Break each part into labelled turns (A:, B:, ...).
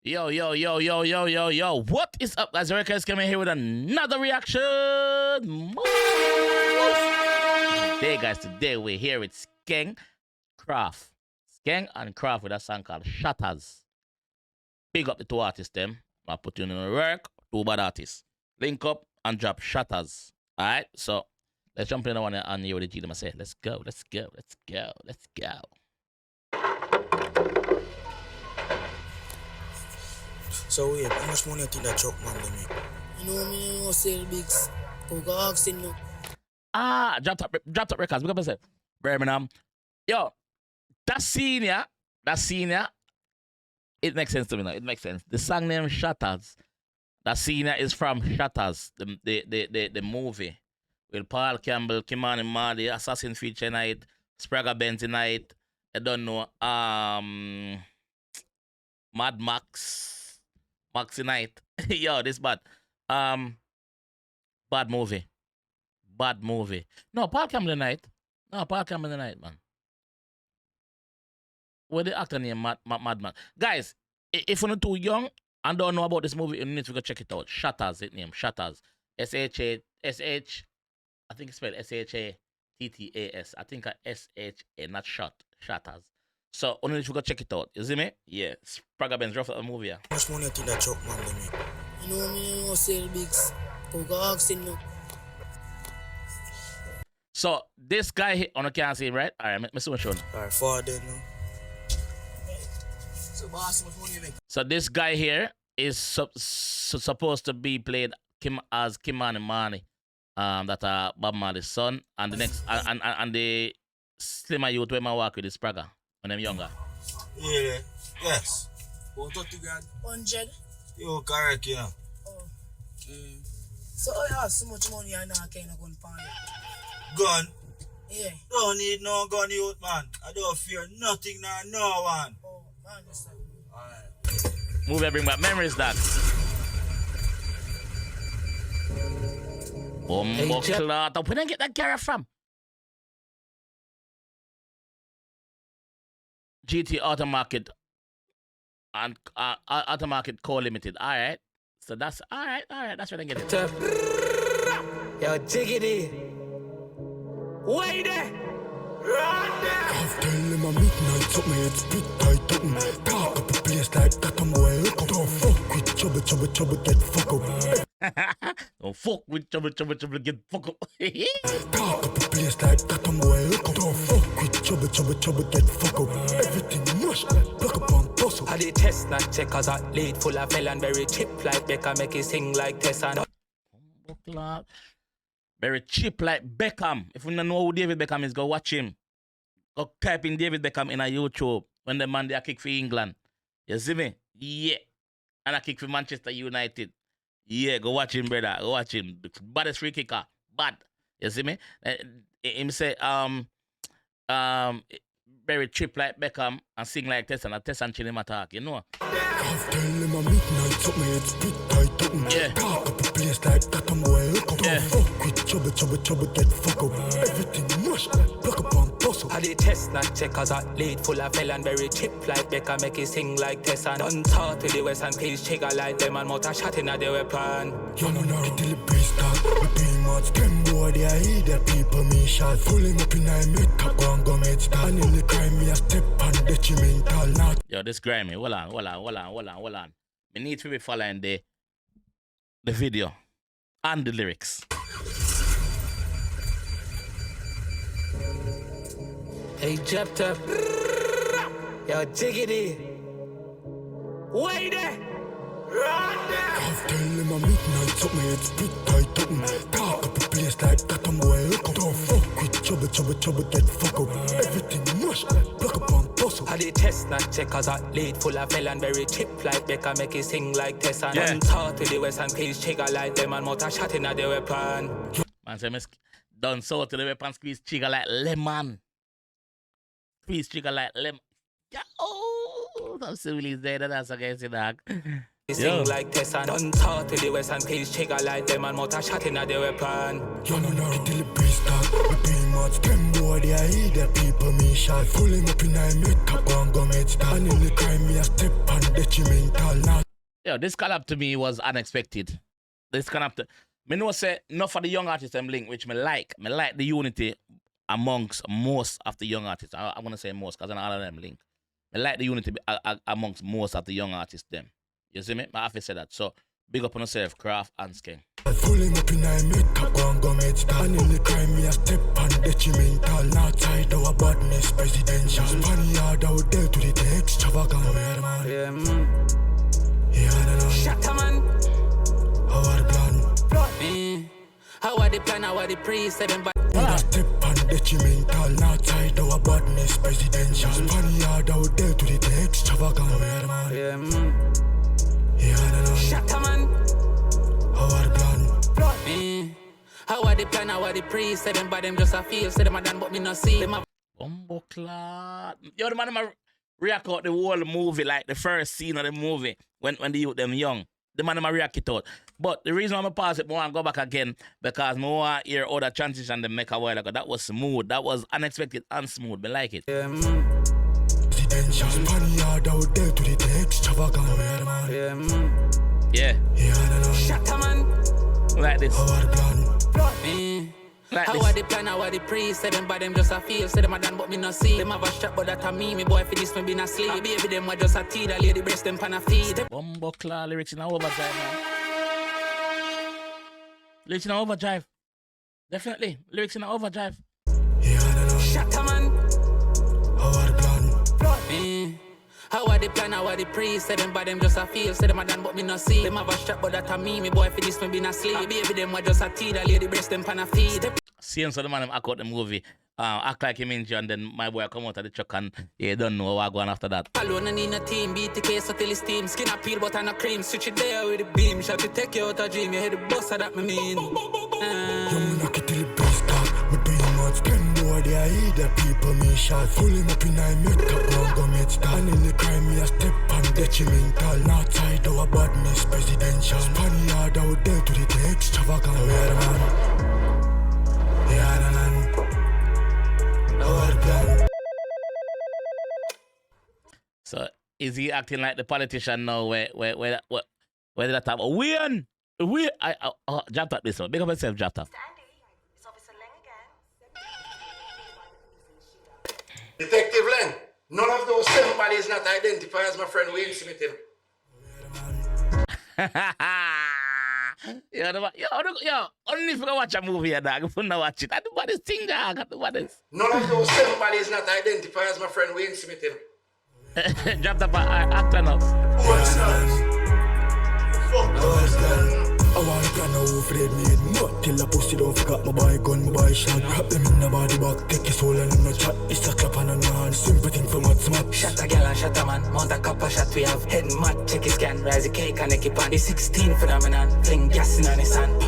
A: Yo, yo, yo, yo, yo, yo, yo. What is up, guys? JAMAICA'S coming here with another reaction. Today we're here with Skeng, Kraff. Skeng and Kraff with a song called Shottaz. Big up the two artists, them. I'll put you in the work, two bad artists. Link up and drop Shottaz. Alright, so let's jump in the one and hear what the G them say. Let's go, let's go, let's go, let's go.
B: So wait, how much money you think that truck man they make?
C: You know me, no sell bigs. Go ask him now.
A: Drop top records. Look up and say, Birmingham. Yo, that senior, it makes sense to me now. It makes sense. The song name Shottaz. That senior is from Shottaz, the movie. With Paul Campbell, Kimani Marley, Assassin feature night, Spragga Benz night. I don't know. Mad Max. Maxi Night. Yo, this bad. Bad movie. Bad movie. No, Paul Campbell night. No, Paul Campbell night, man. What the actor name? Mad Max. Guys, if you're not too young and don't know about this movie, you need to go check it out. Shottaz, it name. Shottaz. S-H, I think it's spelled S-H-A-T-T-A-S. I think S-H-A, not shot. Shottaz. So, only if you go check it out. You see me? Yeah. Spragga Benz rough at the movie. Yeah.
B: How much money you think that truck man they make?
C: You know me, no sell bigs. Go ask him now.
A: So, this guy here, I can't see him, right? Alright, let me see what show.
B: Alright, forward then now.
C: So, boss, how much money you make?
A: So, this guy here is supposed to be played as Kimani Marley. That Bob Marley's son. And the next, and the slimmer youth when I work with is Spragga. When I'm younger.
B: Yeah, yes.
C: 130 grand. 100?
B: You correct, yeah.
C: Oh. So I have so much money and I can't go and find it.
B: Gun?
C: Yeah.
B: Don't need no gun, youth, man. I don't fear nothing, no one.
C: Oh, man, listen.
B: Alright.
A: Movie bring back memories, that. Where did I get that Kraff from? GT Automarket and Automarket Co Limited. Alright. So that's alright. That's where I get it.
D: Yo, jiggity. Wait there. Run there.
E: I've tell him a midnight, so my head split tight up. Talk up a place like that, I'm well. Don't fuck with trouble, get fuck up.
A: Don't fuck with trouble, get fuck up.
E: Talk up a place like that, I'm well. Don't fuck with trouble, get fuck up. Everything mush, block up on puzzle.
D: How the test not checkers are lead full of felon, very cheap like Becca, make it sing like Tessa.
A: Very cheap like Beckham. If you don't know who David Beckham is, go watch him. Go type in David Beckham in a YouTube when the man they kick for England. You see me? Yeah. And I kick for Manchester United. Yeah, go watch him, brother. Go watch him. The baddest free kicker. Bad. You see me? Him say, very cheap like Beckham and sing like Tessa and Tessa and chill him attack, you know?
E: I've tell him a midnight, so my head split tight up.
A: Yeah.
E: Talk up a place like that, I'm well.
A: Yeah.
E: Don't fuck with trouble, get fuck up. Everything mush, block up on puzzle.
D: How the test not checkers are lead full of felon, very cheap like Becca, make it sing like Tessa. Don't talk to the West and please trigger like them and motor shot in at the weapon.
E: You know now till the breeze start. We pay much, them boy they hear the people me shot. Pull him up in a make-up, go med start. And in the crime me a step on detrimental not.
A: Yo, this grimy. Hold on. We need to be following the video and the lyrics.
D: Hey, chapter. Yo, jiggity. Wait there. Run there.
E: I've tell him a midnight, so my head split tight up. Talk up a place like that, I'm well. Don't fuck with trouble, get fuck up. Everything mush, block up on puzzle.
D: How the test not checkers are lead full of felon, very cheap like Becca, make it sing like Tessa.
A: Yeah.
D: Don't talk to the West and please trigger like them and motor shot in at the weapon.
A: Man say, done so to the weapon squeeze trigger like lemon. Squeeze trigger like lemon. Yeah, oh, that's really dead. That's against the dog.
D: Sing like Tessa, don't talk to the West and please trigger like them and motor shot in at the weapon.
E: You know now till the breeze start. We pay much, them boy boy, they hear the people me shot. Full him up in a makeup and go med start. And in the crime, me a step on detrimental. Now,
A: Yo, this collab to me was unexpected. This collab to me know say enough for the young artists I'm linked, which me like. Me like the unity amongst most of the young artists. I'm gonna say most because all of them linked. Me like the unity amongst most of the young artists them. You see me? I have to say that. So big up on yourself, Kraff and Skeng.
E: full him up in a makeup and go med start. And in the crime, me a step on detrimental. Now tied our badness presidential. Funny hard out there to the extravagant.
D: Yeah,
E: Yeah, no.
D: Shottaz, man.
E: Our plan.
D: How are the plan, how are the pre-set them back?
E: We a step on detrimental. Now tied our badness presidential. Funny hard out there to the extravagant.
D: Yeah,
E: Yeah, no.
D: Shottaz, man.
E: Our plan.
D: How are the plan, how are the pre-set them back? Them just a feel, say them a done, but me not see them a
A: Bumbo clot. Yo, the man them react out the whole movie, like the first scene of the movie when the youth them young. The man them react it out. But the reason I'm gonna pause it, I want to go back again because I want to hear other transition them make a while ago. That was smooth. That was unexpected and smooth. Me like it.
E: Presidential. Funny hard out there to the extravagant.
A: Yeah.
E: Yeah, no.
D: Shottaz, man.
A: Like this.
E: Our plan.
A: Like
D: How
A: this.
D: are the plan, how are the pre-set them by them just a feel, say them a done, but me not see. Them have a strap, but that a me boy for this me be not sleep. Baby them wa just a tea, that lady breast them pan a feed.
A: Bumbo clot lyrics in overdrive, man. Lyrics in overdrive. Definitely. Lyrics in overdrive.
E: Yeah, no.
D: Shottaz, man.
E: Our plan.
D: How are the plan, how are the pre-set them by them just a feel, say them a done, but me not see. Them have a strap, but that a me boy for this me be not sleep. Baby them wa just a tea, that lady breast them pan a feed.
A: Seeing so the man them act out the movie, act like him injured, and then my boy come out of the truck and yeah, don't know what going after that.
D: Alone and in a team, BTK so till his team. Skin a peel but and a cream, switch it there with the beam. Shot to take you out a dream, you hear the boss of that me mean.
E: Young knock it till the best start. Me bring much Skeng boy, they hear the people me shot. Full him up in a makeup and go med start. And in the crime, me a step on detrimental. Now tied our badness presidential. Funny hard out there to the extravagant. Man. Yeah, no. Our plan.
A: So is he acting like the politician now? Where did that have a win? I dropped up this one. Big up myself, dropped up.
F: It's Officer Leng again.
G: Detective Leng, none of those 7 bodies not identified as my friend Wayne Smith.
A: Only if you watch a movie, dog, if you not watch it, I do this thing, dog. I do this.
G: None of those 7 bodies not identified as my friend Wayne Smith.
A: Dropped up actor now.
G: What's that?
E: I want to plan out afraid me head nut till I pussy don't forgot my boy gun, my boy shot. Wrap them in the body bag, take his soul and no chat. It's a clap and a hand, simple thing for mad smart.
D: Shot a gal and shot a man, mount a cup of shot we have. Head mad, check his scan, rise the cake and keep on the 16 phenomenon. Fling gas in on his hand,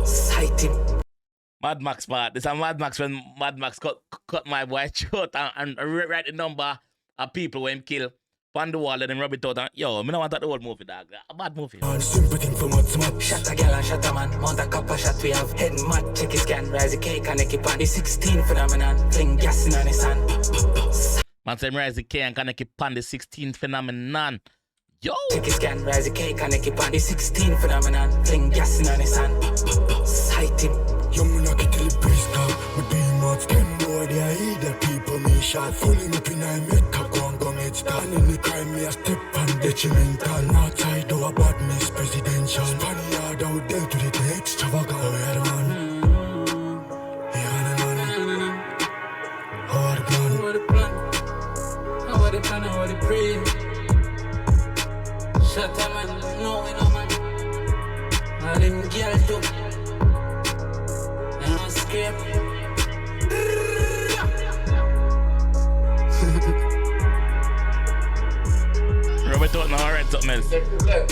D: sight him.
A: Mad Max part. This is Mad Max when Mad Max cut my boy short and write the number of people when him kill. On the wall and then rub it out and yo, me don't want that old movie, dog. A bad movie.
E: Simple thing for mad smart.
D: Shot a gal and shot a man, mount a cup of shot we have. Head mad, check his scan, rise the cake and keep on the 16 phenomenon. Fling gas in on his hand.
A: Man say rise the cake and can keep on the 16th phenomenon. Yo!
D: Check his scan, rise the cake and keep on the 16 phenomenon. Fling gas in on his hand. Sight him.
E: Young knock it till the best start. Me bring much Skeng boy, they hear the people me shot. Full him up in a makeup and go med start. And in the crime, me a step on detrimental. Now tied our badness presidential. Funny hard out there to the extravagant. Man. Yeah, no. Our plan.
D: How are the plan? How are the plan? How are the pray? Shut up, man. No, we know, man. All them girls do. And I'm scared.
A: Robert out now, alright, something else.
G: Detective Leng,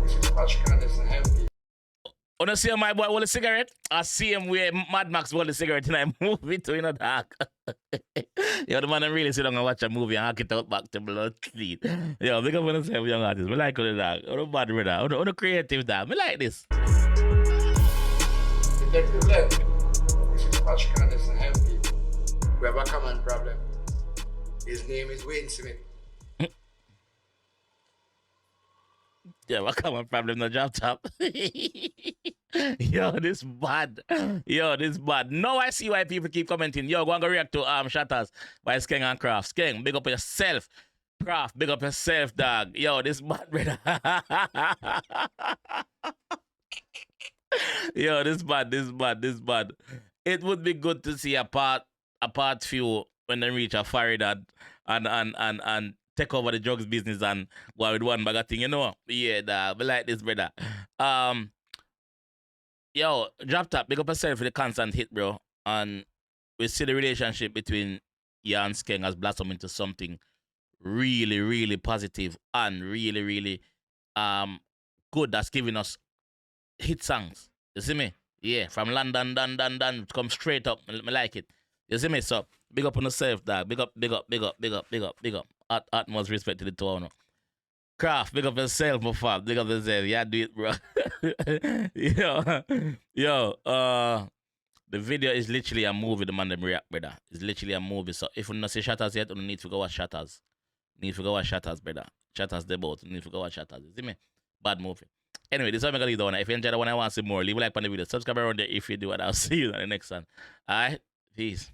G: this is much kindness and empty.
A: When I see my boy hold a cigarette, I see him where Mad Max hold a cigarette in a movie too, you know, dark. Yo, the man really sit down and watch a movie and hack it out back to blood clean. Yo, big up on yourself, young artist. I like the dog. I'm bad with that. I'm creative dog. I like this.
G: Detective Leng, this is much kindness and empty. win, see me.
A: Yeah, what common problem no drop top? Yo, this bad. Yo, this bad. Now I see why people keep commenting. Yo, go and go react to Shottaz by Skeng and Kraff. Skeng, big up yourself. Kraff, big up yourself, dog. Yo, this bad, brother. Yo, this bad. It would be good to see a part few when they reach a Farid and take over the drugs business and go with one bag of thing, you know? Yeah, dog. We like this, brother. Yo, drop top, big up yourself for the constant hit, bro. And we see the relationship between you and Skeng has blossomed into something really, really positive and really, really good that's giving us hit songs. You see me? Yeah, from London, done, come straight up. I like it. You see me? So, big up on yourself, dog. Big up. Utmost respect to the two, no? Kraff, big up yourself, my fam. Big up yourself. Yeah, do it, bro. Yo, the video is literally a movie, the man them react, brother. It's literally a movie. So, if you don't see Shottaz yet, you need to go watch Shottaz. Need to go watch Shottaz, brother. Shottaz the boat. You need to go watch Shottaz. You see me? Bad movie. Anyway, this is how I'm going to leave the one. If you enjoyed the one I want to see more, leave a like on the video. Subscribe around there if you do, and I'll see you on the next one. Alright? Peace.